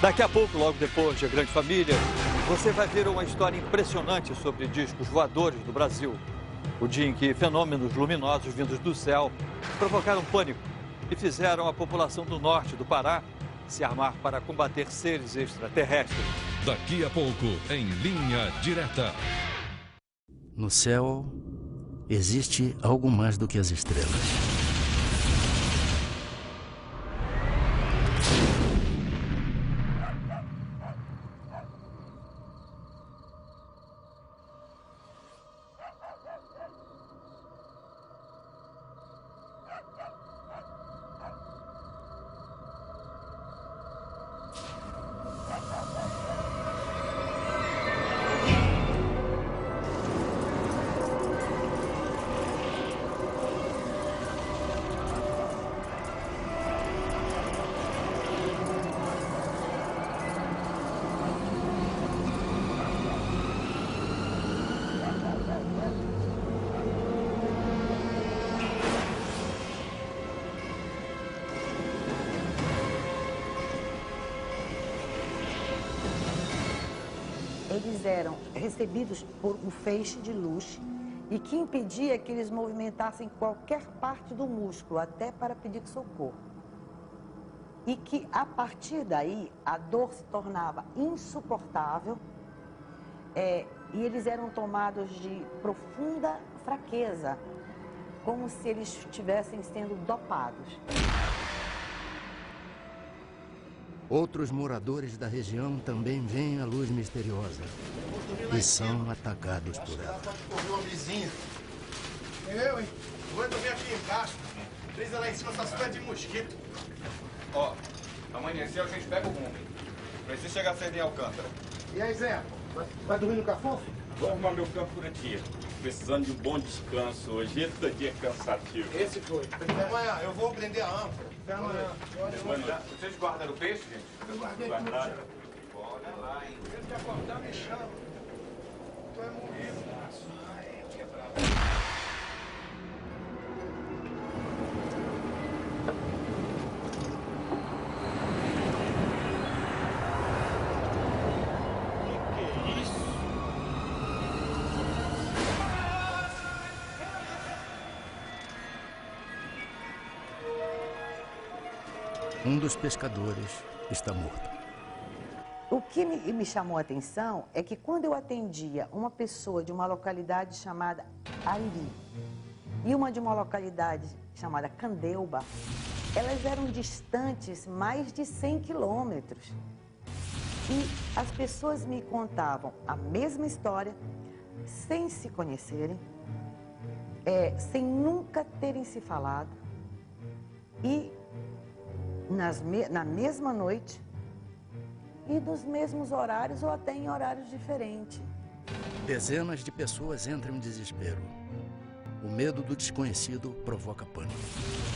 Daqui a pouco, logo depois de A Grande Família, você vai ver uma história impressionante sobre discos voadores do Brasil. O dia em que fenômenos luminosos vindos do céu provocaram pânico e fizeram a população do norte do Pará se armar para combater seres extraterrestres. Daqui a pouco, em Linha Direta. No céu, existe algo mais do que as estrelas. Eles eram recebidos por um feixe de luz e que impedia que eles movimentassem qualquer parte do músculo, até para pedir socorro. E que, a partir daí, a dor se tornava insuportável e eles eram tomados de profunda fraqueza, como se eles estivessem sendo dopados. Outros moradores da região também veem a luz misteriosa e são atacados por ela. Uma vizinha. Eu, hein? Vou dormir aqui embaixo. Fez lá em cima essas pés de mosquito. Ó, amanheceu, a gente pega o rumo. Precisa chegar cedo em Alcântara. E aí, Zé? Vai dormir no cafofo? Vou arrumar meu campo por aqui. Precisando de um bom descanso hoje. Esse daqui é cansativo. Esse foi. Até amanhã. Eu vou prender a âncora. Até amanhã. Vocês guardaram o peixe, gente? Eu guardei tudo, já. Olha lá, hein? Se ele acordar, me chama. Tu é moído. Um dos pescadores está morto. O que me chamou a atenção é que quando eu atendia uma pessoa de uma localidade chamada Ariri e uma de uma localidade chamada Candeuba, elas eram distantes mais de 100 quilômetros. E as pessoas me contavam a mesma história, sem se conhecerem, sem nunca terem se falado e na mesma noite e nos mesmos horários ou até em horários diferentes. Dezenas de pessoas entram em desespero. O medo do desconhecido provoca pânico.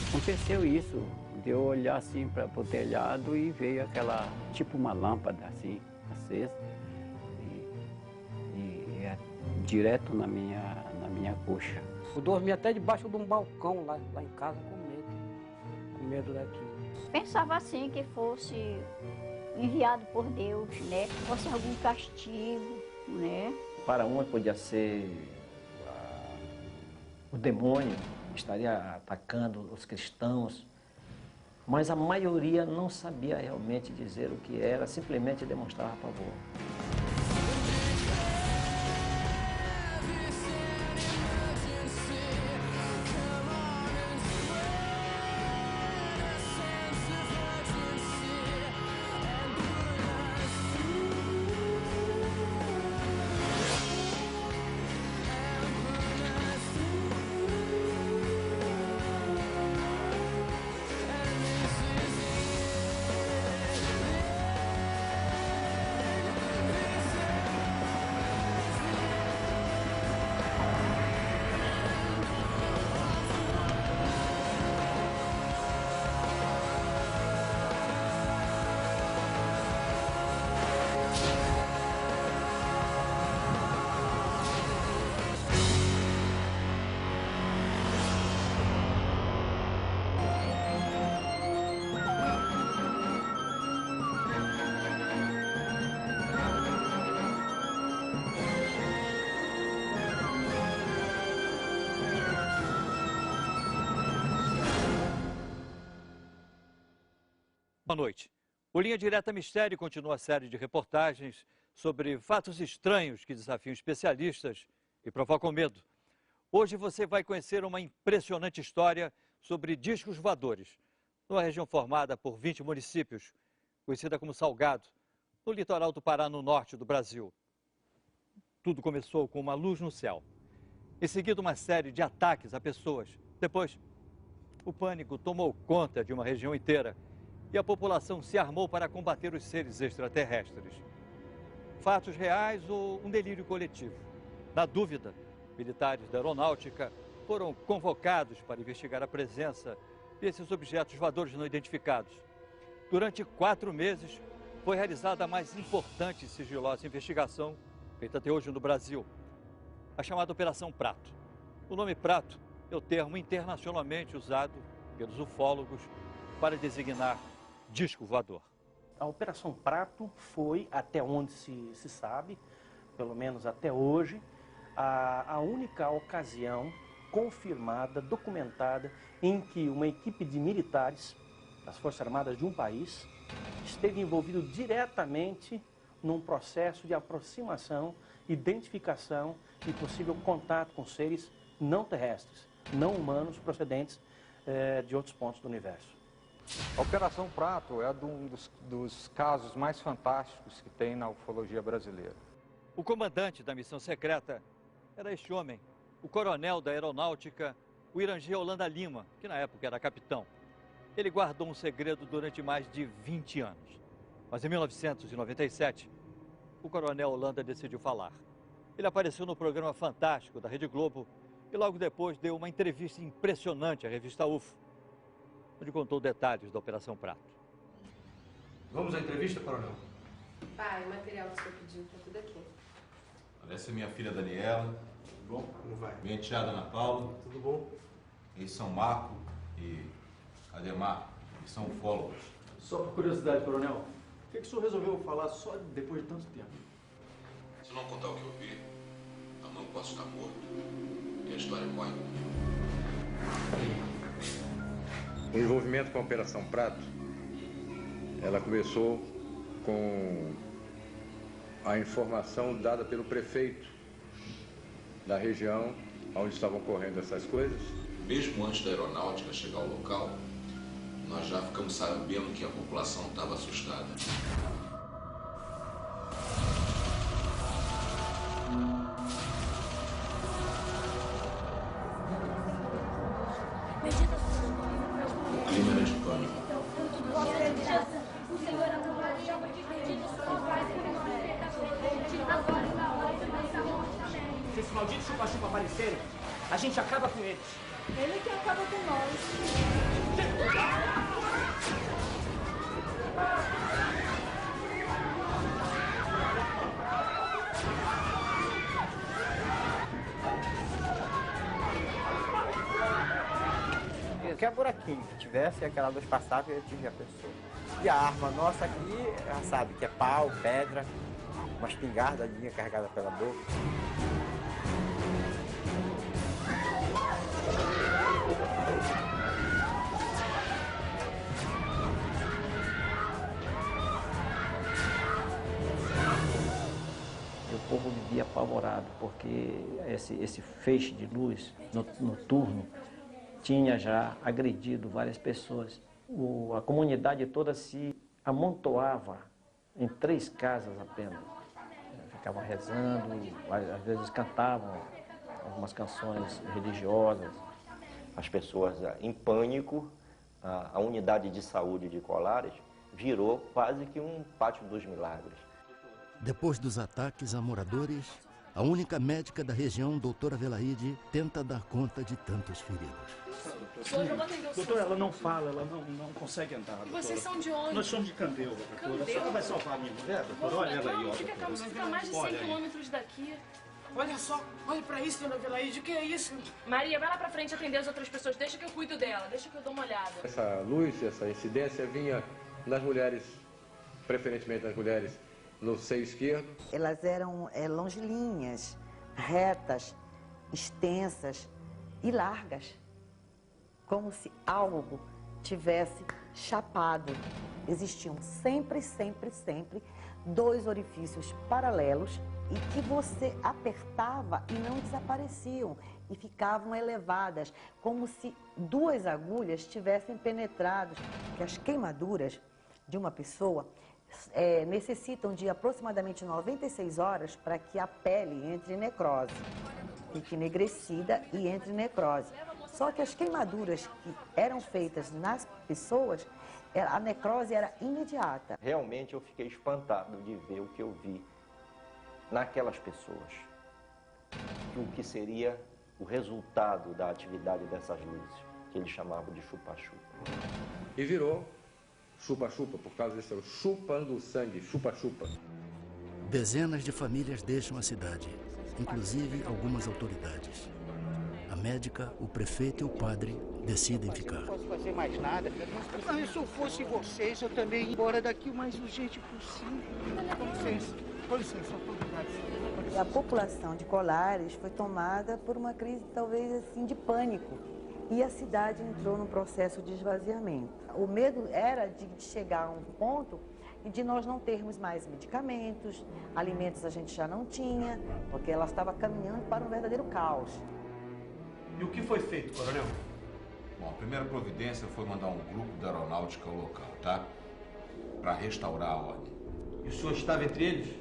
Aconteceu isso, de eu olhar assim para o telhado e veio aquela, tipo uma lâmpada assim, acesa, e é direto na minha coxa. Eu dormi até debaixo de um balcão lá em casa com medo daquilo. Pensava assim que fosse enviado por Deus, né? Fosse algum castigo, né? Para uma podia ser o demônio que estaria atacando os cristãos, mas a maioria não sabia realmente dizer o que era, simplesmente demonstrava pavor. Boa noite. O Linha Direta Mistério continua a série de reportagens sobre fatos estranhos que desafiam especialistas e provocam medo. Hoje você vai conhecer uma impressionante história sobre discos voadores, numa região formada por 20 municípios, conhecida como Salgado, no litoral do Pará, no norte do Brasil. Tudo começou com uma luz no céu. Em seguida, uma série de ataques a pessoas. Depois, o pânico tomou conta de uma região inteira e a população se armou para combater os seres extraterrestres. Fatos reais ou um delírio coletivo? Na dúvida, militares da aeronáutica foram convocados para investigar a presença desses objetos voadores não identificados. Durante 4 meses, foi realizada a mais importante e sigilosa investigação feita até hoje no Brasil, a chamada Operação Prato. O nome Prato é o termo internacionalmente usado pelos ufólogos para designar disco voador. A Operação Prato foi, até onde se sabe, pelo menos até hoje, a única ocasião confirmada, documentada, em que uma equipe de militares das Forças Armadas de um país esteve envolvido diretamente num processo de aproximação, identificação e possível contato com seres não terrestres, não humanos, procedentes de outros pontos do universo. A Operação Prato é um dos casos mais fantásticos que tem na ufologia brasileira. O comandante da missão secreta era este homem, o coronel da aeronáutica, o Irangê Holanda Lima, que na época era capitão. Ele guardou um segredo durante mais de 20 anos. Mas em 1997, o coronel Holanda decidiu falar. Ele apareceu no programa Fantástico da Rede Globo e logo depois deu uma entrevista impressionante à revista UFO, onde contou detalhes da Operação Prato. Vamos à entrevista, coronel? Pai, o material que o senhor pediu está tudo aqui. Essa é minha filha Daniela. Tudo bom? Como vai? Minha tia Ana Paula. Tudo bom? Eles são Marco e Ademar, que são ufólogos. Só por curiosidade, coronel, por que o senhor resolveu falar só depois de tanto tempo? Se não contar o que eu vi, amanhã eu posso estar morto. E a história corre. O envolvimento com a Operação Prato, ela começou com a informação dada pelo prefeito da região onde estavam ocorrendo essas coisas. Mesmo antes da aeronáutica chegar ao local, nós já ficamos sabendo que a população estava assustada. O clima era de pânico. Se esses malditos chupa-chupa aparecerem, a gente acaba com eles. Ele que acaba com nós. Qualquer buraquinho que tivesse, aquela luz passava e eu tive a pessoa. E a arma nossa aqui, já sabe, que é pau, pedra, uma espingardadinha carregada pela boca. E o povo vivia apavorado, porque esse feixe de luz noturno tinha já agredido várias pessoas. A comunidade toda se amontoava em 3 casas apenas. Ficavam rezando, às vezes cantavam algumas canções religiosas. As pessoas em pânico, a unidade de saúde de Colares virou quase que um pátio dos milagres. Depois dos ataques a moradores, a única médica da região, doutora Velaide, tenta dar conta de tantos feridos. Doutora, ela não fala, ela não consegue andar. Doutora. Vocês são de onde? Nós somos de Candeuva, doutora. A senhora vai salvar a minha mulher, doutora? Olha ela aí, ó. Fica a mais de 100 quilômetros daqui. Olha só, olha pra isso, dona Velaide, o que é isso? Maria, vai lá pra frente atender as outras pessoas. Deixa que eu cuido dela, deixa que eu dou uma olhada. Essa luz, essa incidência vinha nas mulheres, preferentemente nas mulheres, no seio esquerdo. Elas eram longilíneas, retas, extensas e largas, como se algo tivesse chapado existiam sempre, sempre, sempre 2 orifícios paralelos e que você apertava e não desapareciam e ficavam elevadas, como se 2 agulhas tivessem penetrado, que as queimaduras de uma pessoa necessitam de aproximadamente 96 horas para que a pele entre em necrose, fique enegrecida e entre em necrose. Só que as queimaduras que eram feitas nas pessoas, a necrose era imediata. Realmente eu fiquei espantado de ver o que eu vi naquelas pessoas. O que seria o resultado da atividade dessas luzes, que eles chamavam de chupa-chupa. E virou chupa-chupa, por causa disso, chupando o sangue, chupa-chupa. Dezenas de famílias deixam a cidade, inclusive algumas autoridades. A médica, o prefeito e o padre decidem ficar. Não posso fazer mais nada. Mas se eu fosse vocês, eu também ia embora daqui o mais urgente possível. Com licença, autoridades. E a população de Colares foi tomada por uma crise, talvez assim, de pânico. E a cidade entrou num processo de esvaziamento. O medo era de chegar a um ponto e de nós não termos mais medicamentos, alimentos a gente já não tinha, porque ela estava caminhando para um verdadeiro caos. E o que foi feito, coronel? Bom, a primeira providência foi mandar um grupo da aeronáutica ao local, tá? Para restaurar a ordem. E o senhor estava entre eles?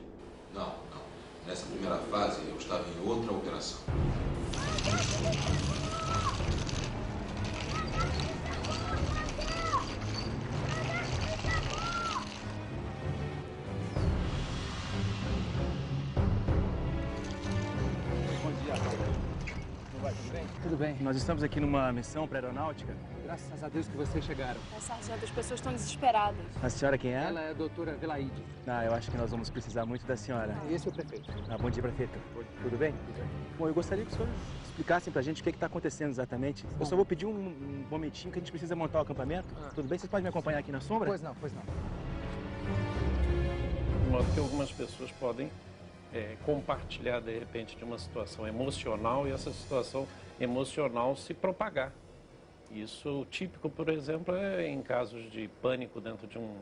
Não, não. Nessa primeira fase eu estava em outra operação. Tudo bem. Nós estamos aqui numa missão para aeronáutica. Graças a Deus que vocês chegaram. Sargento, as pessoas estão desesperadas. A senhora quem é? Ela é a doutora Velaide. Ah, eu acho que nós vamos precisar muito da senhora. Esse é o prefeito. Ah, bom dia, prefeito. Tudo bem? Tudo bem. Bom, eu gostaria que o senhor explicassem pra gente o que está acontecendo exatamente. Eu só vou pedir um momentinho que a gente precisa montar o acampamento. Tudo bem? Vocês podem me acompanhar aqui na sombra? Pois não, pois não. De modo que algumas pessoas podem compartilhar, de repente, de uma situação emocional e essa situação emocional se propagar. Isso típico, por exemplo, é em casos de pânico dentro de um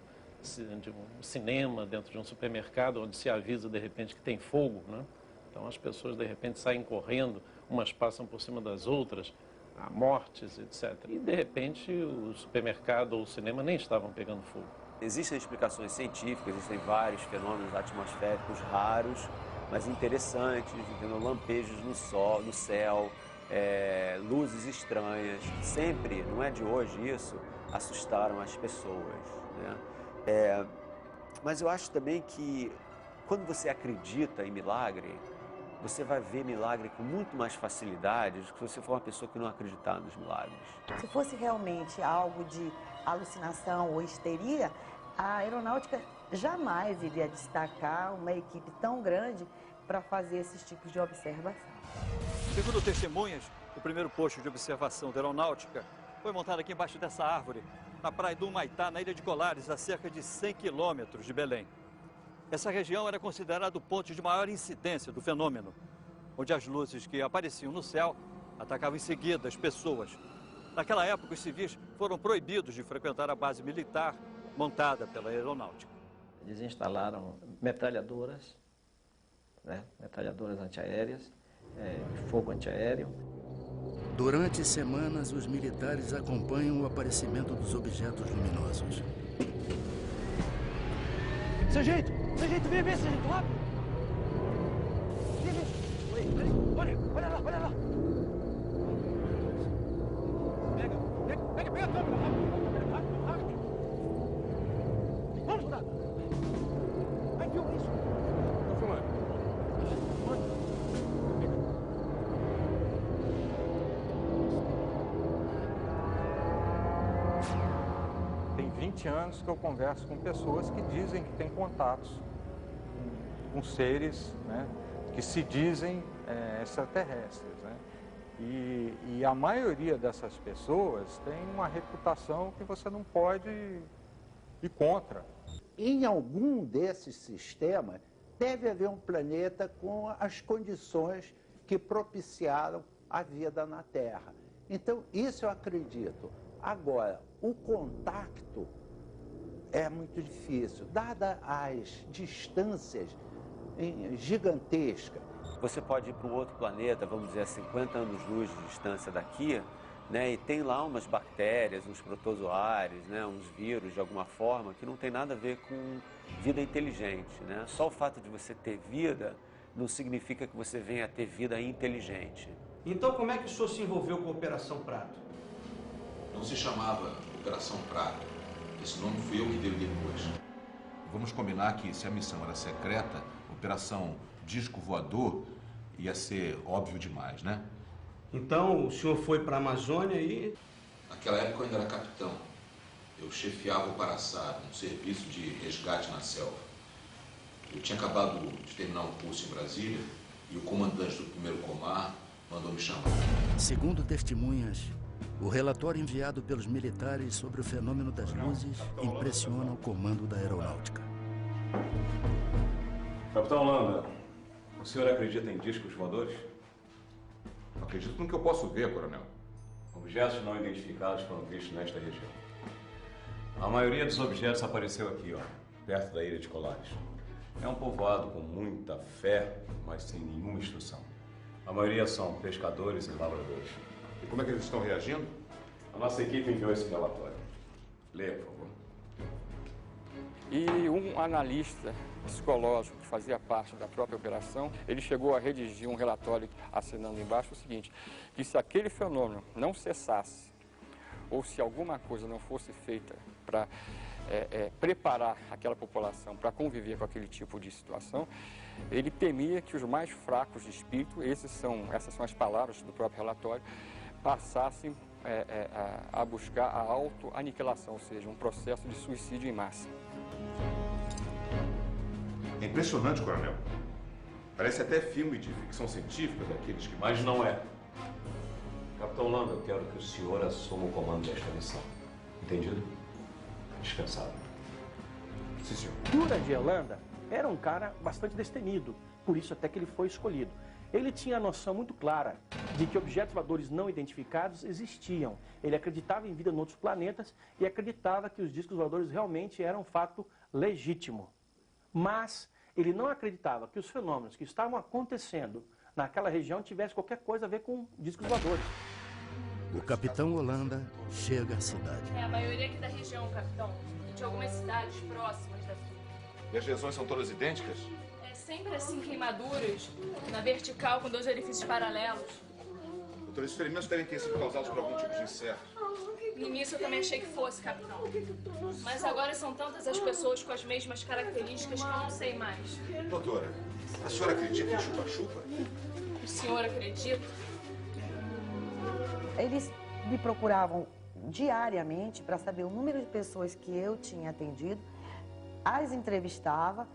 cinema, dentro de um supermercado, onde se avisa, de repente, que tem fogo, né? Então as pessoas, de repente, saem correndo, umas passam por cima das outras, há mortes, etc. E, de repente, o supermercado ou o cinema nem estavam pegando fogo. Existem explicações científicas, existem vários fenômenos atmosféricos raros, mas interessantes, entendeu? Lampejos no céu, luzes estranhas, que sempre, não é de hoje isso, assustaram as pessoas, né? Mas eu acho também que quando você acredita em milagre, você vai ver milagre com muito mais facilidade do que se você for uma pessoa que não acreditar nos milagres. Se fosse realmente algo de alucinação ou histeria, a aeronáutica jamais iria destacar uma equipe tão grande para fazer esses tipos de observação. Segundo testemunhas, o primeiro posto de observação da aeronáutica foi montado aqui embaixo dessa árvore, na praia do Humaitá, na ilha de Colares, a cerca de 100 quilômetros de Belém. Essa região era considerada o ponto de maior incidência do fenômeno, onde as luzes que apareciam no céu atacavam em seguida as pessoas. Naquela época, os civis foram proibidos de frequentar a base militar montada pela aeronáutica. Eles instalaram metralhadoras, né? Metralhadoras antiaéreas, fogo antiaéreo. Durante semanas, os militares acompanham o aparecimento dos objetos luminosos. Sargento, vem, sargento, rápido! Olha lá! Pega a câmera, rápido! Vamos, soldado! Vai, filma isso! Tô filmando. Tem 20 anos que eu converso com pessoas que dizem que têm contatos com seres, né, que se dizem extraterrestres, né? E a maioria dessas pessoas tem uma reputação que você não pode ir contra. Em algum desses sistemas, deve haver um planeta com as condições que propiciaram a vida na Terra. Então, isso eu acredito. Agora, o contato é muito difícil, dadas as distâncias gigantescas. Você pode ir para um outro planeta, vamos dizer, a 50 anos-luz de distância daqui, né, e tem lá umas bactérias, uns protozoários, né, uns vírus de alguma forma, que não tem nada a ver com vida inteligente, né? Só o fato de você ter vida não significa que você venha a ter vida inteligente. Então, como é que o senhor se envolveu com a Operação Prato? Não se chamava Operação Prato. Esse nome fui eu que dei depois. Vamos combinar que, se a missão era secreta, Operação Disco Voador ia ser óbvio demais, né? Então, o senhor foi para a Amazônia e... Naquela época eu ainda era capitão. Eu chefiava o Paraçar, um serviço de resgate na selva. Eu tinha acabado de terminar um curso em Brasília e o comandante do primeiro Comar mandou me chamar. Segundo testemunhas, o relatório enviado pelos militares sobre o fenômeno das luzes impressiona o comando da aeronáutica. Capitão Landa, o senhor acredita em discos voadores? Acredito no que eu posso ver, coronel. Objetos não identificados foram vistos nesta região. A maioria dos objetos apareceu aqui, ó, perto da ilha de Colares. É um povoado com muita fé, mas sem nenhuma instrução. A maioria são pescadores e lavradores. E como é que eles estão reagindo? A nossa equipe enviou esse relatório. Leia, por favor. E um analista psicológico que fazia parte da própria operação, ele chegou a redigir um relatório assinando embaixo o seguinte, que se aquele fenômeno não cessasse, ou se alguma coisa não fosse feita para preparar aquela população para conviver com aquele tipo de situação, ele temia que os mais fracos de espírito, essas são as palavras do próprio relatório, passassem a buscar a autoaniquilação, ou seja, um processo de suicídio em massa. É impressionante, coronel. Parece até filme de ficção científica daqueles que... Mas não é. Capitão Landa, eu quero que o senhor assuma o comando desta missão. Entendido? Dispensado. Sim, senhor. Dura de Holanda era um cara bastante destemido, por isso até que ele foi escolhido. Ele tinha a noção muito clara de que objetos voadores não identificados existiam. Ele acreditava em vida em outros planetas e acreditava que os discos voadores realmente eram um fato legítimo. Mas ele não acreditava que os fenômenos que estavam acontecendo naquela região tivessem qualquer coisa a ver com discos voadores. O capitão Holanda chega à cidade. É a maioria aqui da região, capitão. E de algumas cidades próximas daqui. E as lesões são todas idênticas? É sempre assim, queimaduras, na vertical, com 2 orifícios paralelos. Doutor, esses ferimentos devem ter sido causados por algum tipo de inseto. No início eu também achei que fosse, capitão. Mas agora são tantas as pessoas com as mesmas características que eu não sei mais. Doutora, a senhora acredita em chupa-chupa? O senhor acredita? Eles me procuravam diariamente para saber o número de pessoas que eu tinha atendido, as entrevistava.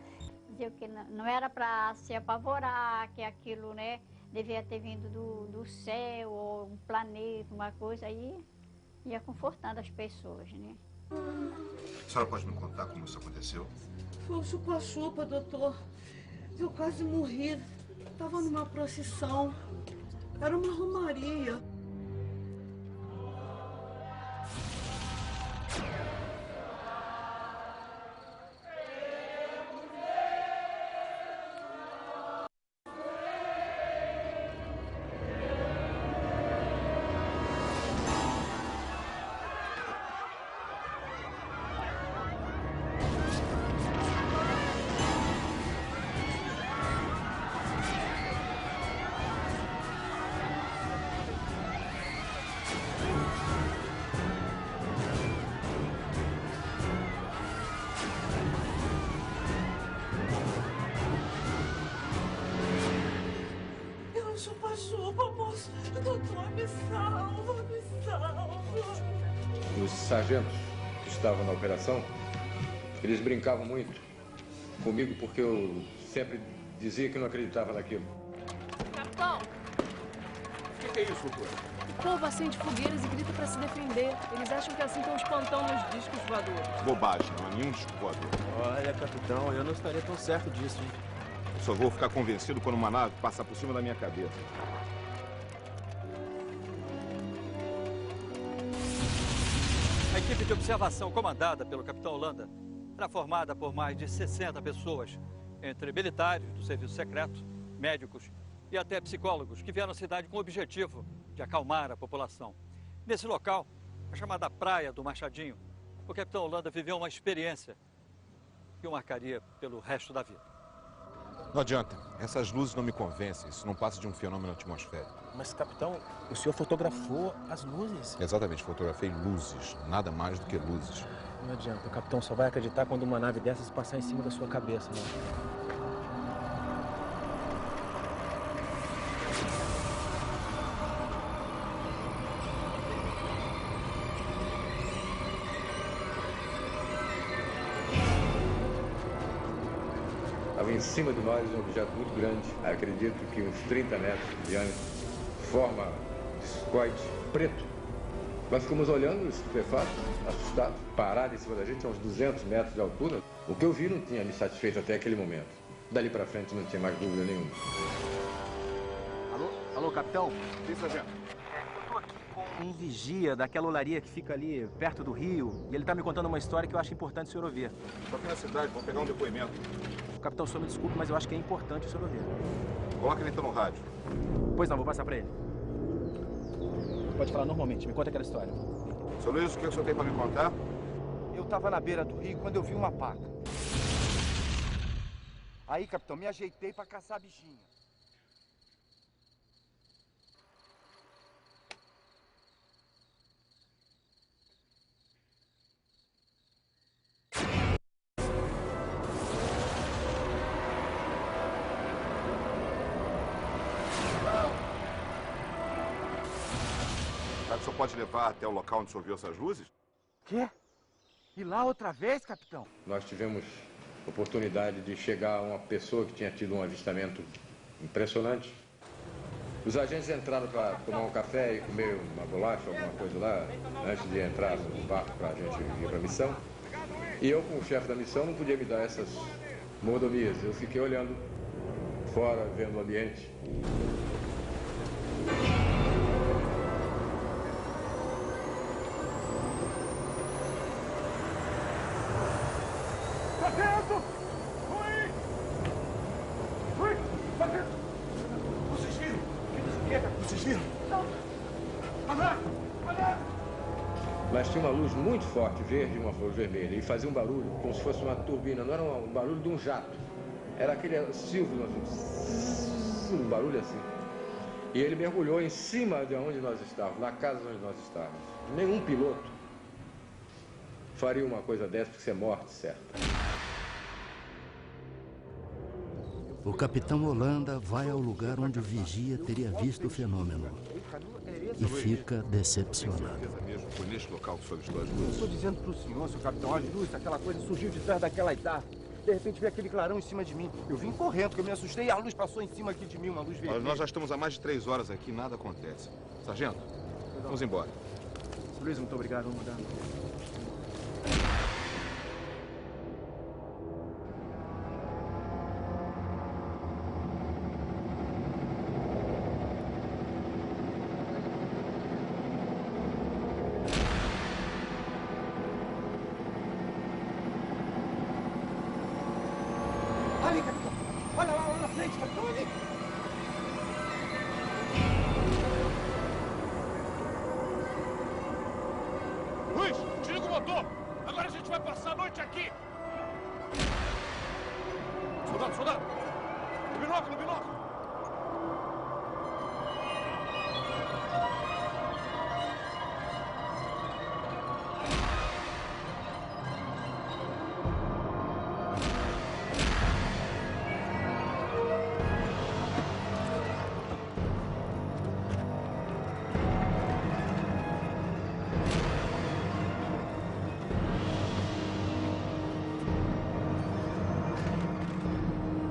Dizia que não era para se apavorar, que aquilo, né, devia ter vindo do céu, ou um planeta, uma coisa, aí ia confortando as pessoas, né. A senhora pode me contar como isso aconteceu? Foi o chupa-chupa, doutor. Eu quase morri. Estava numa procissão. Era uma romaria. Chupa-chupa, moço. Doutor, me salva, me salva. Os sargentos que estavam na operação, eles brincavam muito comigo porque eu sempre dizia que não acreditava naquilo. Capitão! O que é isso, doutor? O povo acende fogueiras e grita pra se defender. Eles acham que assim estão espantando os discos voadores. Bobagem, não há nenhum disco voador. Olha, capitão, eu não estaria tão certo disso, hein? Eu só vou ficar convencido quando uma nave passar por cima da minha cabeça. A equipe de observação comandada pelo capitão Holanda era formada por mais de 60 pessoas, entre militares do serviço secreto, médicos e até psicólogos que vieram à cidade com o objetivo de acalmar a população. Nesse local, a chamada Praia do Machadinho, o capitão Holanda viveu uma experiência que o marcaria pelo resto da vida. Não adianta, essas luzes não me convencem, isso não passa de um fenômeno atmosférico. Mas, capitão, o senhor fotografou as luzes? Exatamente, fotografei luzes, nada mais do que luzes. Não adianta, o capitão só vai acreditar quando uma nave dessas passar em cima da sua cabeça, né? Estava em cima de nós um objeto muito grande, acredito que uns 30 metros de diâmetro, forma discoide preto. Nós ficamos olhando, estupefatos, assustados, parado em cima da gente a uns 200 metros de altura. O que eu vi não tinha me satisfeito até aquele momento. Dali para frente não tinha mais dúvida nenhuma. Alô, capitão? Sim, sargento. Eu estou aqui com um vigia daquela olaria que fica ali perto do rio, e ele está me contando uma história que eu acho importante o senhor ouvir. Estou aqui na cidade, vou pegar um depoimento. Capitão, o senhor me desculpe, mas eu acho que é importante o senhor ouvir. Coloca ele então no rádio. Pois não, vou passar para ele. Pode falar normalmente, me conta aquela história. Seu Luiz, o que o senhor tem para me contar? Eu estava na beira do rio quando eu vi uma paca. Aí, capitão, me ajeitei para caçar a bichinha. O senhor pode levar até o local onde o senhor viu essas luzes? Quê? E lá outra vez, capitão? Nós tivemos oportunidade de chegar a uma pessoa que tinha tido um avistamento impressionante. Os agentes entraram para tomar um café e comer uma bolacha, alguma coisa lá, antes de entrar no barco para a gente ir para a missão. E eu, como chefe da missão, não podia me dar essas mordomias. Eu fiquei olhando fora, vendo o ambiente. Mas tinha uma luz muito forte, verde e uma flor vermelha, e fazia um barulho como se fosse uma turbina, não era um barulho de um jato. Era aquele silvio, um barulho assim. E ele mergulhou em cima de onde nós estávamos, na casa onde nós estávamos. Nenhum piloto faria uma coisa dessa, porque isso é morte certa. O capitão Holanda vai ao lugar onde o vigia teria visto o fenômeno e fica decepcionado. Foi neste local que o senhor avistou as Eu luzes? estou dizendo para o senhor, seu capitão, as luzes, aquela coisa surgiu de trás daquela árvore. De repente veio aquele clarão em cima de mim. Eu vim correndo, porque eu me assustei e a luz passou em cima aqui de mim, uma luz vermelha. Nós já estamos há mais de 3 horas aqui, nada acontece. Sargento, vamos embora. Luiz, muito obrigado, vamos mudar. Ali, capitão. Olha lá na frente, capitão, ali. Luiz, desliga o motor. Agora a gente vai passar a noite aqui. Soldado, soldado. No binóculo, no binóculo.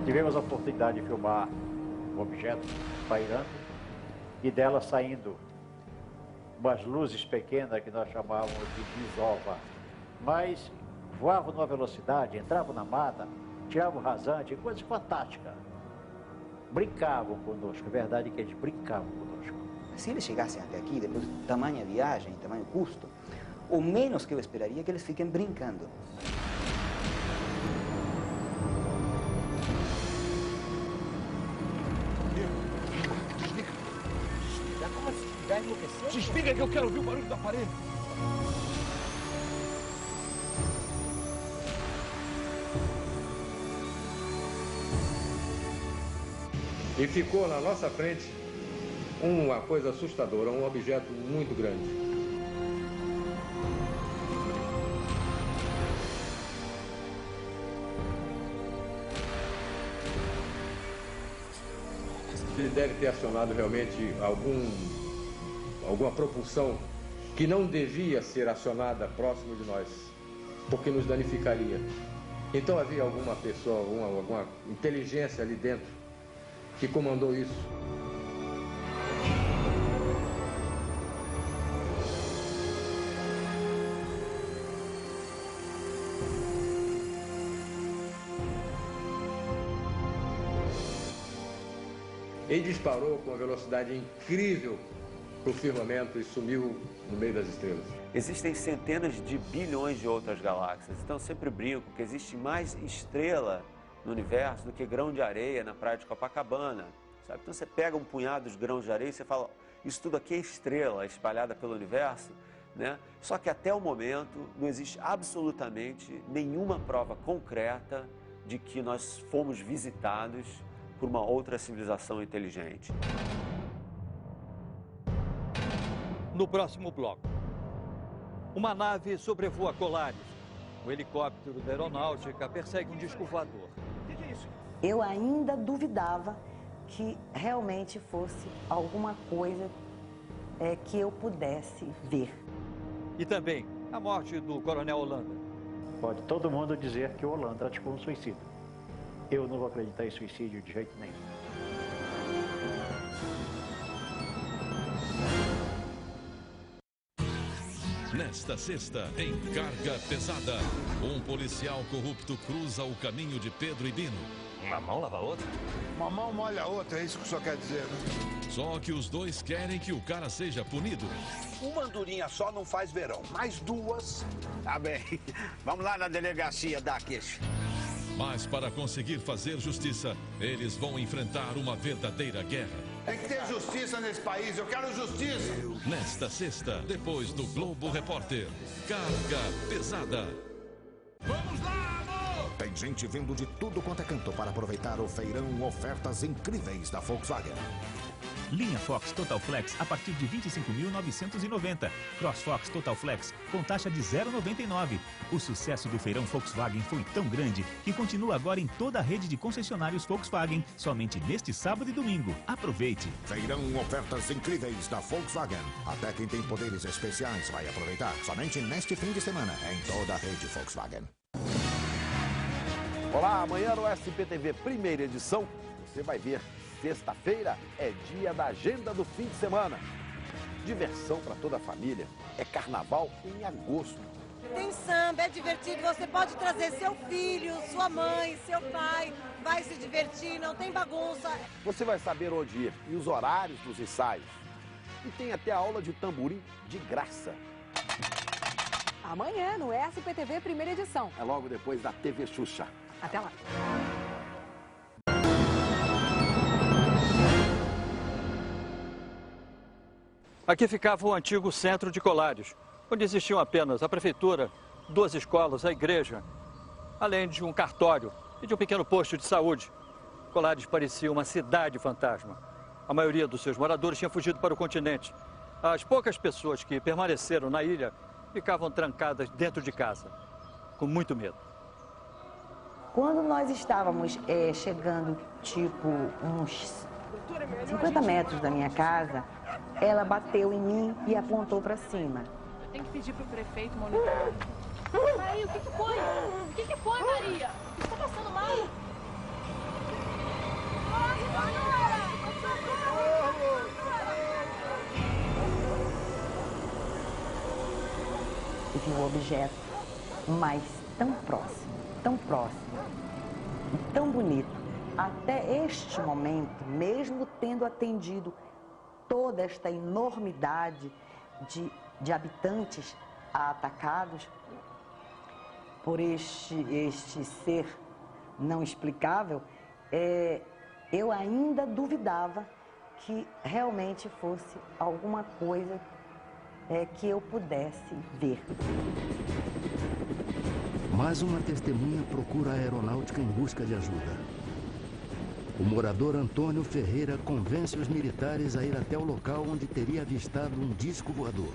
Tivemos a oportunidade de filmar um objeto pairando e dela saindo umas luzes pequenas que nós chamávamos de desova. Mas voavam numa velocidade, entravam na mata, tiravam rasante, coisas fantásticas. Brincavam conosco, a verdade é que eles brincavam conosco. Se eles chegassem até aqui, depois de tamanha viagem, tamanho custo, o menos que eu esperaria é que eles fiquem brincando. Vai enlouquecer? Desliga que eu quero ouvir o barulho do aparelho. E ficou na nossa frente uma coisa assustadora, um objeto muito grande. Ele deve ter acionado realmente alguma propulsão que não devia ser acionada próximo de nós, porque nos danificaria. Então havia alguma pessoa, alguma inteligência ali dentro que comandou isso. Ele disparou com uma velocidade incrível para o firmamento e sumiu no meio das estrelas. Existem centenas de bilhões de outras galáxias, então eu sempre brinco que existe mais estrela no universo do que grão de areia na praia de Copacabana, sabe? Então você pega um punhado de grãos de areia e você fala, isso tudo aqui é estrela espalhada pelo universo, né? Só que até o momento não existe absolutamente nenhuma prova concreta de que nós fomos visitados por uma outra civilização inteligente. No próximo bloco, uma nave sobrevoa Colares. O helicóptero da aeronáutica persegue um disco voador. O que é isso? Eu ainda duvidava que realmente fosse alguma coisa que eu pudesse ver. E também a morte do coronel Holanda. Pode todo mundo dizer que o Holanda praticou um suicídio. Eu não vou acreditar em suicídio de jeito nenhum. Nesta sexta, em Carga Pesada, um policial corrupto cruza o caminho de Pedro e Bino. Uma mão lava a outra? Uma mão molha a outra, é isso que o senhor quer dizer, né? Só que os dois querem que o cara seja punido. Uma andorinha só não faz verão, mais duas. Tá bem, vamos lá na delegacia dar queixa. Mas para conseguir fazer justiça, eles vão enfrentar uma verdadeira guerra. Tem que ter justiça nesse país, eu quero justiça. Nesta sexta, depois do Globo Repórter, Carga Pesada. Vamos lá, amor! Tem gente vindo de tudo quanto é canto para aproveitar o feirão ofertas incríveis da Volkswagen. Linha Fox Total Flex a partir de R$ 25.990. Cross Fox Total Flex com taxa de 0,99. O sucesso do feirão Volkswagen foi tão grande que continua agora em toda a rede de concessionários Volkswagen, somente neste sábado e domingo. Aproveite! Feirão ofertas incríveis da Volkswagen. Até quem tem poderes especiais vai aproveitar. Somente neste fim de semana em toda a rede Volkswagen. Olá, amanhã no SPTV primeira edição, você vai ver. Sexta-feira é dia da agenda do fim de semana. Diversão para toda a família. É carnaval em agosto. Tem samba, é divertido. Você pode trazer seu filho, sua mãe, seu pai. Vai se divertir, não tem bagunça. Você vai saber onde ir e os horários dos ensaios. E tem até a aula de tamborim de graça. Amanhã no SPTV primeira edição. É logo depois da TV Xuxa. Até lá. Aqui ficava o antigo centro de Colares, onde existiam apenas a prefeitura, 2 escolas, a igreja, além de um cartório e de um pequeno posto de saúde. Colares parecia uma cidade fantasma. A maioria dos seus moradores tinha fugido para o continente. As poucas pessoas que permaneceram na ilha ficavam trancadas dentro de casa, com muito medo. Quando nós estávamos chegando, tipo, uns 50 metros da minha casa, ela bateu em mim e apontou para cima. Eu tenho que pedir pro prefeito monitorar. Aí, o que foi? O que foi, Maria? O que tá passando mal? E vi um objeto, mas tão próximo, e tão bonito. Até este momento, mesmo tendo atendido toda esta enormidade de habitantes atacados por este ser não explicável, eu ainda duvidava que realmente fosse alguma coisa que eu pudesse ver. Mais uma testemunha procura a aeronáutica em busca de ajuda. O morador Antônio Ferreira convence os militares a ir até o local onde teria avistado um disco voador.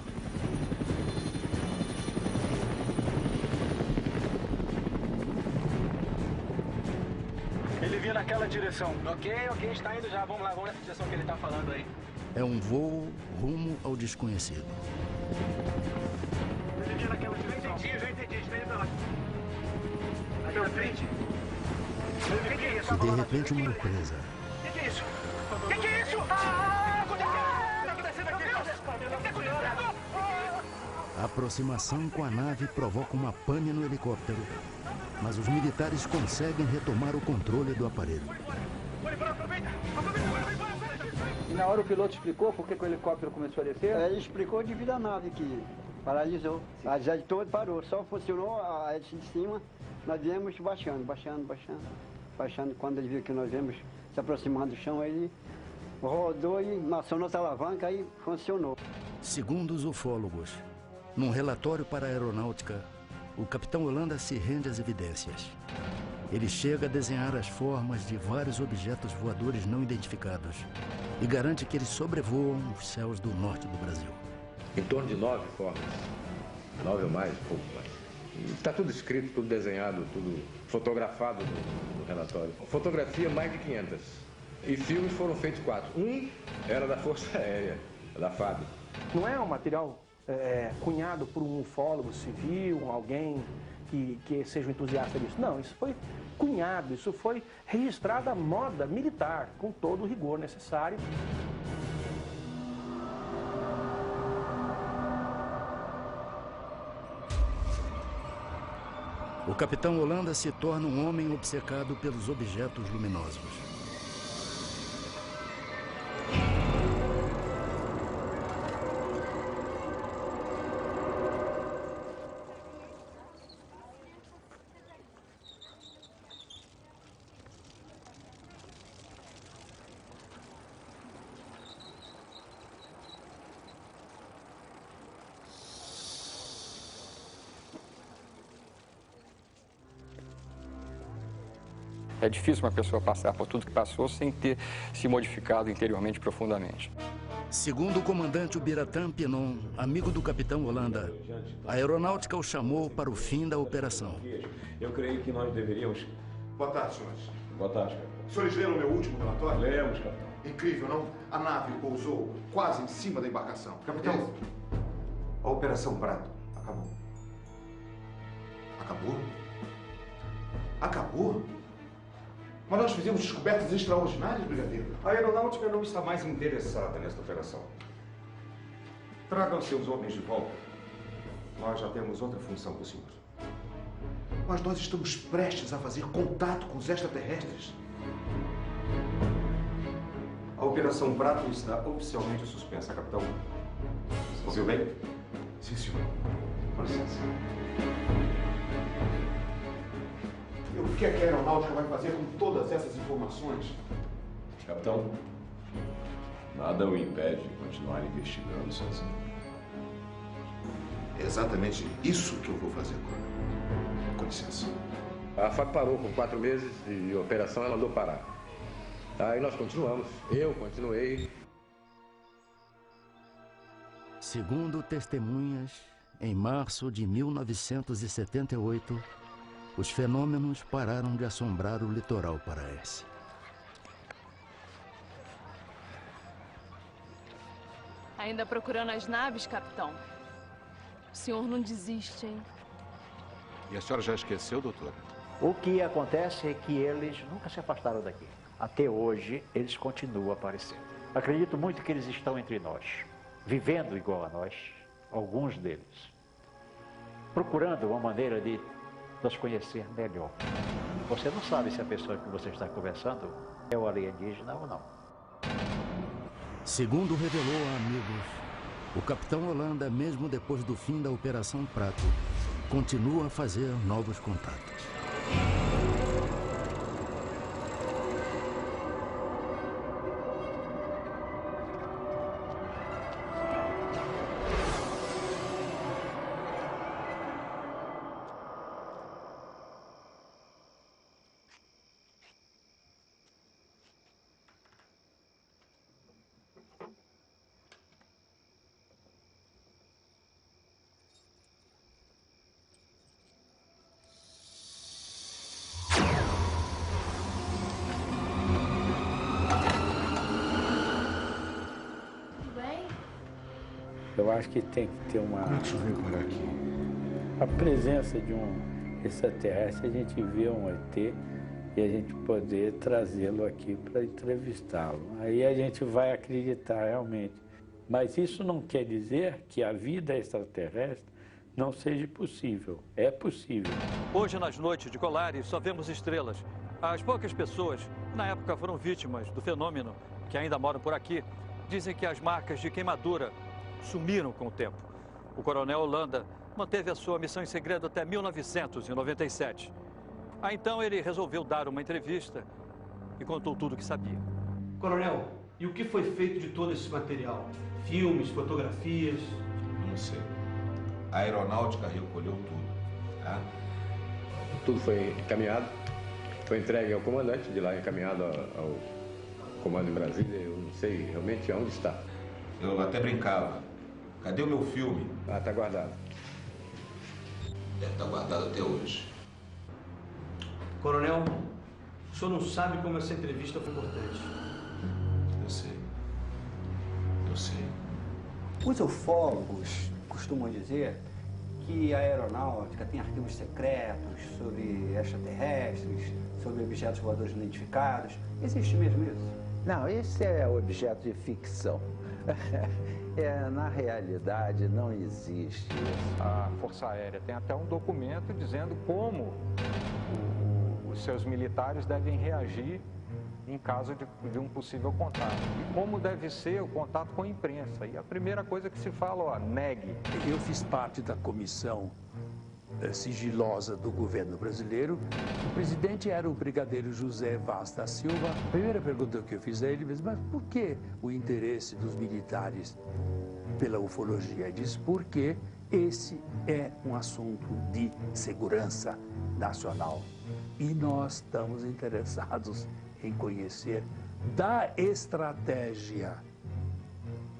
Ele vinha naquela direção. Ok, está indo já. Vamos lá, vamos nessa direção que ele está falando aí. É um voo rumo ao desconhecido. Ele vinha naquela direção. Já entendi. Está indo pra lá. Na minha frente. O que é isso? De repente, uma surpresa. O que é isso? O que é isso? Tá acontecendo aqui? A aproximação com a nave provoca uma pane no helicóptero, mas os militares conseguem retomar o controle do aparelho. E na hora o piloto explicou por que o helicóptero começou a descer? Ele explicou devido à nave que paralisou. A hélice toda parou, só funcionou a hélice de cima. Nós viemos baixando. Quando ele viu que nós viemos se aproximando do chão, ele rodou e acionou essa alavanca, aí funcionou. Segundo os ufólogos, num relatório para a aeronáutica, o capitão Holanda se rende às evidências. Ele chega a desenhar as formas de vários objetos voadores não identificados e garante que eles sobrevoam os céus do norte do Brasil. Em torno de 9 formas. 9 ou mais, pouco mais. Está tudo escrito, tudo desenhado, tudo fotografado no relatório. Fotografia, mais de 500. E filmes foram feitos 4. Um era da Força Aérea, da FAB. Não é um material cunhado por um ufólogo civil, alguém que seja um entusiasta disso. Não, isso foi cunhado, isso foi registrado à moda militar, com todo o rigor necessário. O capitão Holanda se torna um homem obcecado pelos objetos luminosos. É difícil uma pessoa passar por tudo que passou sem ter se modificado interiormente profundamente. Segundo o comandante Ubiratã Pinon, amigo do capitão Holanda, a aeronáutica o chamou para o fim da operação. Eu creio que nós deveríamos... Boa tarde, senhores. Boa tarde, capitão. Os senhores leram o meu último relatório? Lemos, capitão. Incrível, não? A nave pousou quase em cima da embarcação. Capitão, a Operação Prato acabou. Acabou? Acabou? Mas nós fizemos descobertas extraordinárias, brigadeiro. A aeronáutica não está mais interessada nesta operação. Tragam seus homens de volta. Nós já temos outra função para o senhor. Mas nós estamos prestes a fazer contato com os extraterrestres. A Operação Prato está oficialmente suspensa, capitão. Ouviu bem? Sim, senhor. Com licença. E o que é que a aeronáutica vai fazer com todas essas informações? Capitão, nada o impede de continuar investigando sozinho. É exatamente isso que eu vou fazer agora. Com licença. A FAB parou por 4 meses e a operação ela mandou parar. Aí nós continuamos. Eu continuei. Segundo testemunhas, em março de 1978, os fenômenos pararam de assombrar o litoral paraense. Ainda procurando as naves, capitão? O senhor não desiste, hein? E a senhora já esqueceu, doutora? O que acontece é que eles nunca se afastaram daqui. Até hoje, eles continuam aparecendo. Acredito muito que eles estão entre nós, vivendo igual a nós, alguns deles, procurando uma maneira de nos conhecer melhor. Você não sabe se a pessoa que você está conversando é o alienígena ou não. Segundo revelou a amigos, o capitão Holanda, mesmo depois do fim da Operação Prato, continua a fazer novos contatos. Eu acho que tem que ter uma... Como é que o senhor veio parar aqui? A presença de um extraterrestre, a gente vê um ET e a gente poder trazê-lo aqui para entrevistá-lo. Aí a gente vai acreditar realmente. Mas isso não quer dizer que a vida extraterrestre não seja possível. É possível. Hoje, nas noites de Colares, só vemos estrelas. As poucas pessoas, na época, foram vítimas do fenômeno, que ainda moram por aqui, dizem que as marcas de queimadura sumiram com o tempo. O coronel Holanda manteve a sua missão em segredo até 1997. Aí então ele resolveu dar uma entrevista e contou tudo o que sabia. Coronel, e o que foi feito de todo esse material? Filmes, fotografias? Não sei. A aeronáutica recolheu tudo, tá? Tudo foi encaminhado, foi entregue ao comandante, de lá encaminhado ao comando em Brasília. Eu não sei realmente onde está. Eu até brincava. Cadê o meu filme? Ah, está guardado. Deve estar guardado até hoje. Coronel, o senhor não sabe como essa entrevista foi importante. Eu sei. Eu sei. Os ufólogos costumam dizer que a aeronáutica tem arquivos secretos sobre extraterrestres, sobre objetos voadores não identificados. Existe mesmo isso? Não, esse é objeto de ficção. Na realidade, não existe. A Força Aérea tem até um documento dizendo como os seus militares devem reagir em caso de um possível contato. E como deve ser o contato com a imprensa. E a primeira coisa que se fala, ó, negue. Eu fiz parte da comissão sigilosa do governo brasileiro. O presidente era o brigadeiro José Vaz da Silva. A primeira pergunta que eu fiz a ele, mas por que o interesse dos militares pela ufologia? Ele disse, porque esse é um assunto de segurança nacional. E nós estamos interessados em conhecer da estratégia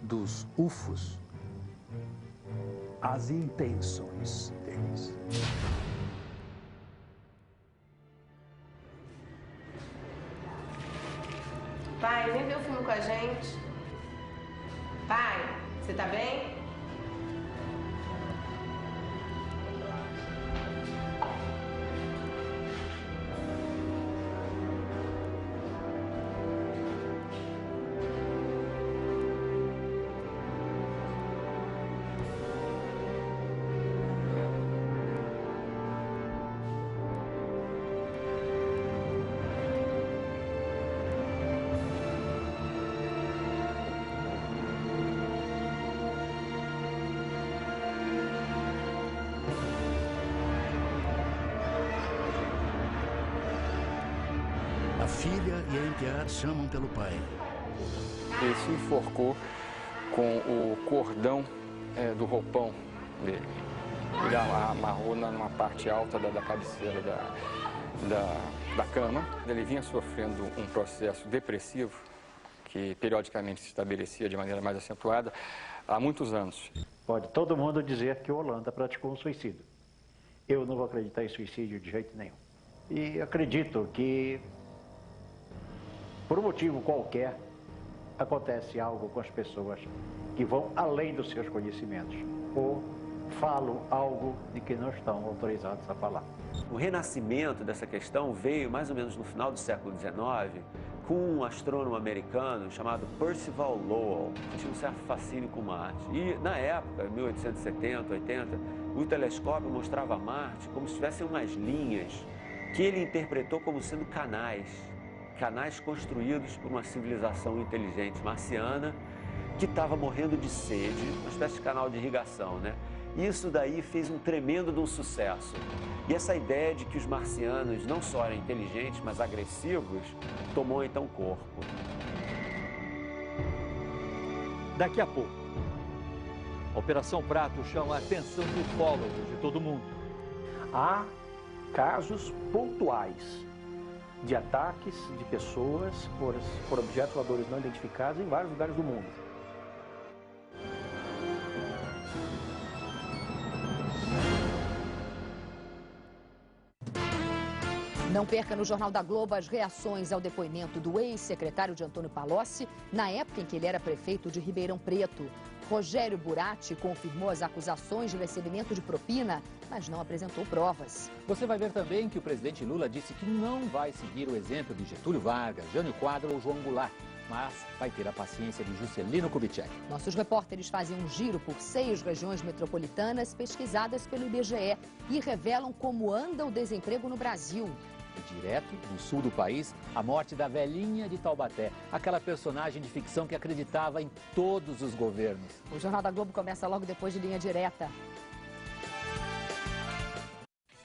dos UFOs as intenções deles. Pai, vem ver o filme com a gente. Pai, você tá bem? A filha e a enteada chamam pelo pai. Ele se enforcou com o cordão do roupão dele. Ele amarrou numa parte alta da cabeceira da cama. Ele vinha sofrendo um processo depressivo que periodicamente se estabelecia de maneira mais acentuada há muitos anos. Pode todo mundo dizer que o Holanda praticou um suicídio. Eu não vou acreditar em suicídio de jeito nenhum. E acredito que, por um motivo qualquer, acontece algo com as pessoas que vão além dos seus conhecimentos ou falam algo de que não estão autorizados a falar. O renascimento dessa questão veio mais ou menos no final do século XIX com um astrônomo americano chamado Percival Lowell, que tinha um certo fascínio com Marte. E na época, 1870, 80, o telescópio mostrava Marte como se tivessem umas linhas que ele interpretou como sendo canais construídos por uma civilização inteligente marciana que estava morrendo de sede, uma espécie de canal de irrigação, né? Isso daí fez um tremendo de um sucesso. E essa ideia de que os marcianos não só eram inteligentes, mas agressivos, tomou então corpo. Daqui a pouco, a Operação Prato chama a atenção de ufólogos de todo mundo. Há casos pontuais de ataques de pessoas por objetos voadores não identificados em vários lugares do mundo. Não perca no Jornal da Globo as reações ao depoimento do ex-secretário de Antônio Palocci, na época em que ele era prefeito de Ribeirão Preto. Rogério Buratti confirmou as acusações de recebimento de propina, mas não apresentou provas. Você vai ver também que o presidente Lula disse que não vai seguir o exemplo de Getúlio Vargas, Jânio Quadros ou João Goulart, mas vai ter a paciência de Juscelino Kubitschek. Nossos repórteres fazem um giro por 6 regiões metropolitanas pesquisadas pelo IBGE e revelam como anda o desemprego no Brasil. E direto do sul do país, a morte da velhinha de Taubaté, aquela personagem de ficção que acreditava em todos os governos. O Jornal da Globo começa logo depois de Linha Direta.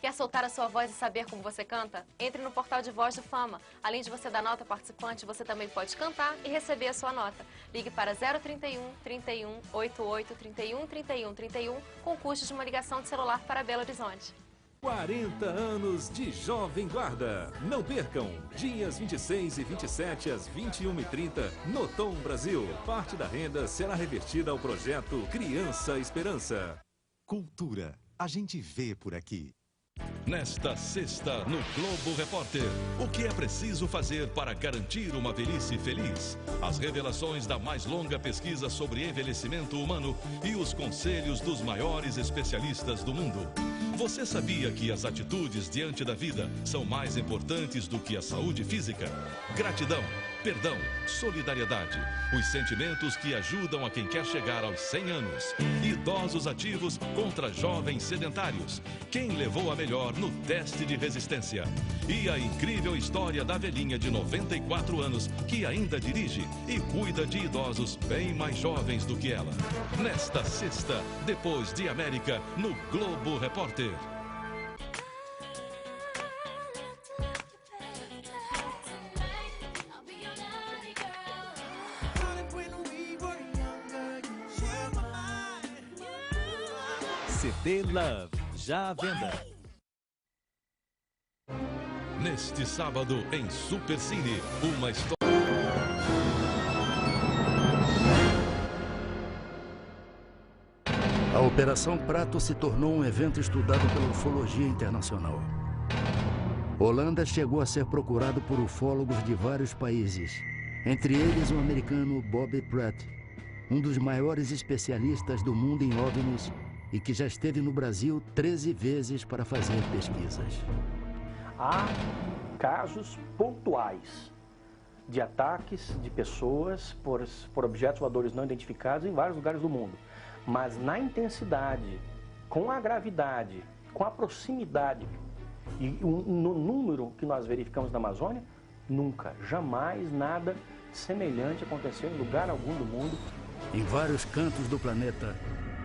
Quer soltar a sua voz e saber como você canta? Entre no portal de Voz do Fama. Além de você dar nota ao participante, você também pode cantar e receber a sua nota. Ligue para 031 31 88 31 31 31 com custo de uma ligação de celular para Belo Horizonte. 40 anos de Jovem Guarda. Não percam, dias 26 e 27 às 21h30 no Tom Brasil. Parte da renda será revertida ao projeto Criança Esperança. Cultura, a gente vê por aqui. Nesta sexta, no Globo Repórter, o que é preciso fazer para garantir uma velhice feliz? As revelações da mais longa pesquisa sobre envelhecimento humano e os conselhos dos maiores especialistas do mundo. Você sabia que as atitudes diante da vida são mais importantes do que a saúde física? Gratidão, perdão, solidariedade, os sentimentos que ajudam a quem quer chegar aos 100 anos. Idosos ativos contra jovens sedentários. Quem levou a melhor no teste de resistência? E a incrível história da velhinha de 94 anos que ainda dirige e cuida de idosos bem mais jovens do que ela. Nesta sexta, depois de América, no Globo Repórter. CD Love, já à venda. Neste sábado, em Supercine, uma história... A Operação Prato se tornou um evento estudado pela ufologia internacional. Holanda chegou a ser procurado por ufólogos de vários países, entre eles o americano Bob Pratt, um dos maiores especialistas do mundo em OVNIs e que já esteve no Brasil 13 vezes para fazer pesquisas. Há casos pontuais de ataques de pessoas por objetos voadores não identificados em vários lugares do mundo. Mas na intensidade, com a gravidade, com a proximidade e no número que nós verificamos na Amazônia, nunca, jamais nada semelhante aconteceu em lugar algum do mundo. Em vários cantos do planeta,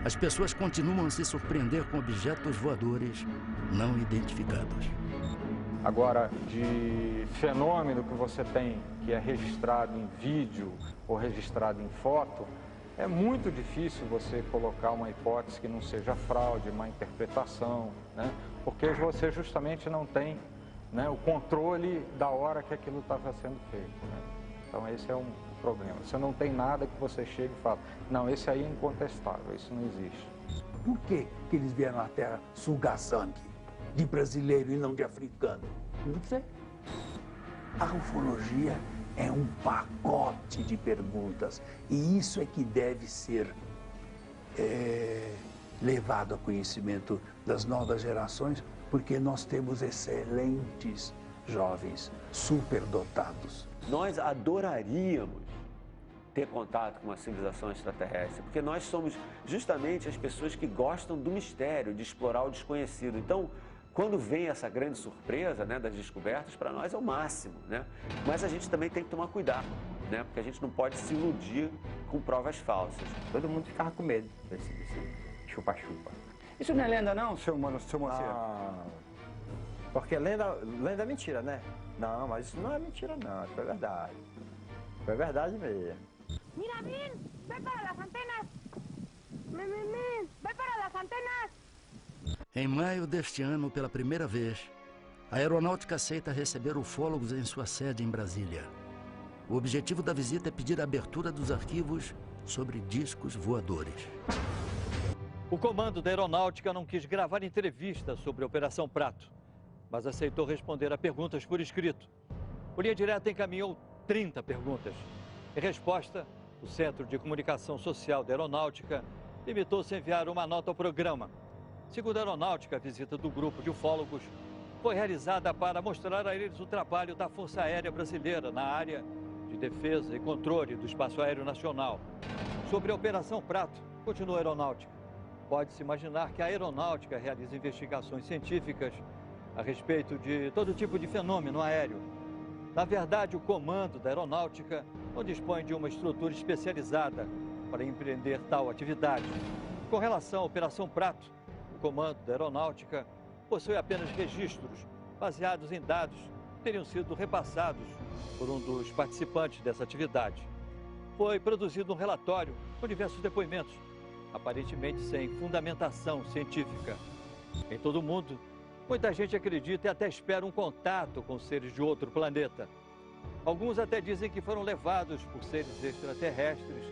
as pessoas continuam a se surpreender com objetos voadores não identificados. Agora, de fenômeno que você tem, que é registrado em vídeo ou registrado em foto, é muito difícil você colocar uma hipótese que não seja fraude, má interpretação, né? Porque você justamente não tem, né, o controle da hora que aquilo estava sendo feito, né? Então esse é um problema. Você não tem nada que você chegue e fale, não, esse aí é incontestável, isso não existe. Por que eles vieram à Terra sugar sangue de brasileiro e não de africano? Não sei. A ufologia é um pacote de perguntas e isso é que deve ser levado a conhecimento das novas gerações, porque nós temos excelentes jovens superdotados. Nós adoraríamos ter contato com uma civilização extraterrestre, porque nós somos justamente as pessoas que gostam do mistério, de explorar o desconhecido. Então, quando vem essa grande surpresa, né, das descobertas, para nós é o máximo, né? Mas a gente também tem que tomar cuidado, né? Porque a gente não pode se iludir com provas falsas. Todo mundo ficava com medo desse chupa-chupa. Isso não é lenda não, seu Moacir? Porque lenda é mentira, né? Não, mas isso não é mentira não, isso é verdade. Foi verdade mesmo. Mira, vai para as antenas! Vai para as antenas! Em maio deste ano, pela primeira vez, a aeronáutica aceita receber ufólogos em sua sede em Brasília. O objetivo da visita é pedir a abertura dos arquivos sobre discos voadores. O comando da aeronáutica não quis gravar entrevista sobre a Operação Prato, mas aceitou responder a perguntas por escrito. O Linha Direta encaminhou 30 perguntas. Em resposta, o Centro de Comunicação Social da Aeronáutica limitou-se a enviar uma nota ao programa. Segundo a Aeronáutica, a visita do grupo de ufólogos foi realizada para mostrar a eles o trabalho da Força Aérea Brasileira na área de defesa e controle do espaço aéreo nacional. Sobre a Operação Prato, continua a Aeronáutica. Pode-se imaginar que a Aeronáutica realiza investigações científicas a respeito de todo tipo de fenômeno aéreo. Na verdade, o comando da Aeronáutica não dispõe de uma estrutura especializada para empreender tal atividade. Com relação à Operação Prato, o comando da Aeronáutica possui apenas registros baseados em dados que teriam sido repassados por um dos participantes dessa atividade. Foi produzido um relatório com diversos depoimentos, aparentemente sem fundamentação científica. Em todo o mundo, muita gente acredita e até espera um contato com seres de outro planeta. Alguns até dizem que foram levados por seres extraterrestres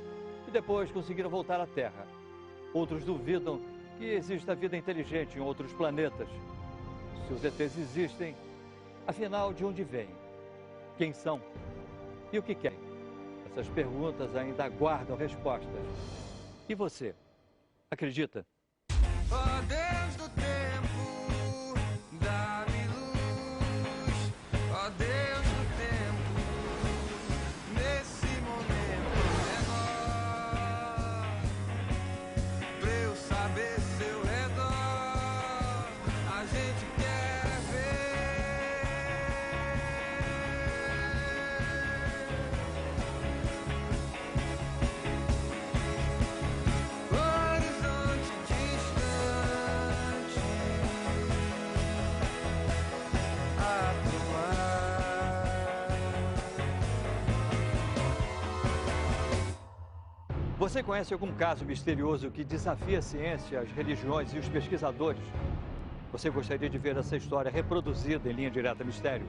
e depois conseguiram voltar à Terra. Outros duvidam que exista vida inteligente em outros planetas. Se os ETs existem, afinal, de onde vêm? Quem são? E o que querem? Essas perguntas ainda aguardam respostas. E você? Acredita? Ó Deus do tempo, dá-me luz. Ó Deus do tempo, nesse momento menor, pra eu saber seu redor, a gente quer horizonte distante Você conhece algum caso misterioso que desafia a ciência, as religiões e os pesquisadores? Você gostaria de ver essa história reproduzida em Linha Direta Mistério?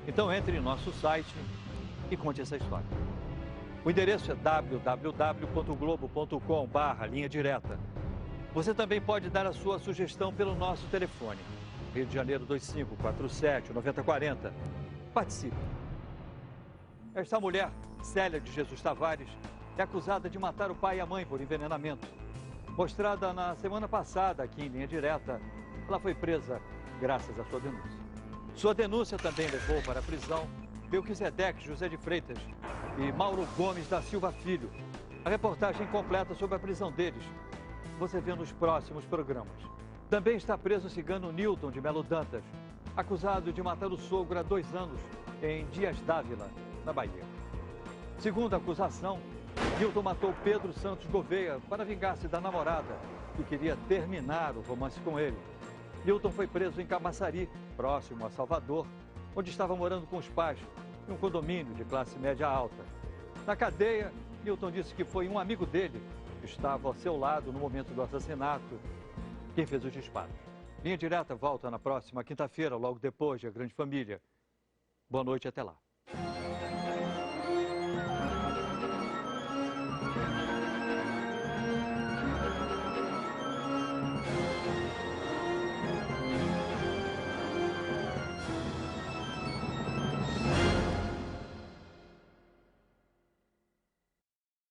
Então entre em nosso site e conte essa história. O endereço é www.globo.com/linha direta. Você também pode dar a sua sugestão pelo nosso telefone, Rio de Janeiro 2547-9040. Participe. Esta mulher, Célia de Jesus Tavares, é acusada de matar o pai e a mãe por envenenamento. Mostrada na semana passada aqui em Linha Direta, ela foi presa graças à sua denúncia. Sua denúncia também levou para a prisão Melquisedeque José de Freitas e Mauro Gomes da Silva Filho. A reportagem completa sobre a prisão deles você vê nos próximos programas. Também está preso o cigano Newton de Melo Dantas, acusado de matar o sogro há 2 anos em Dias Dávila, na Bahia. Segundo a acusação, Newton matou Pedro Santos Gouveia para vingar-se da namorada, que queria terminar o romance com ele. Newton foi preso em Camaçari, próximo a Salvador, onde estava morando com os pais, em um condomínio de classe média alta. Na cadeia, Newton disse que foi um amigo dele que estava ao seu lado no momento do assassinato quem fez os disparos. Linha Direta volta na próxima quinta-feira, logo depois de A Grande Família. Boa noite e até lá.